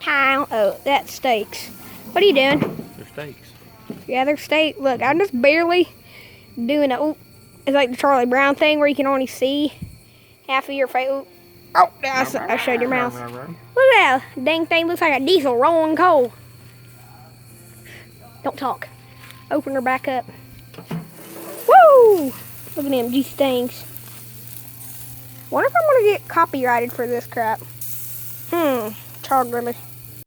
time. Oh, that's steaks. What are you doing? They're steaks. Yeah, they're steak. Look, I'm just barely doing a. It's like the Charlie Brown thing where you can only see half of your face. Oh, I showed your mouth. Look at that dang thing. Looks like a diesel rolling coal. Don't talk. Open her back up. Woo! Look at them juicy things. Wonder if I'm gonna get copyrighted for this crap. Charred really.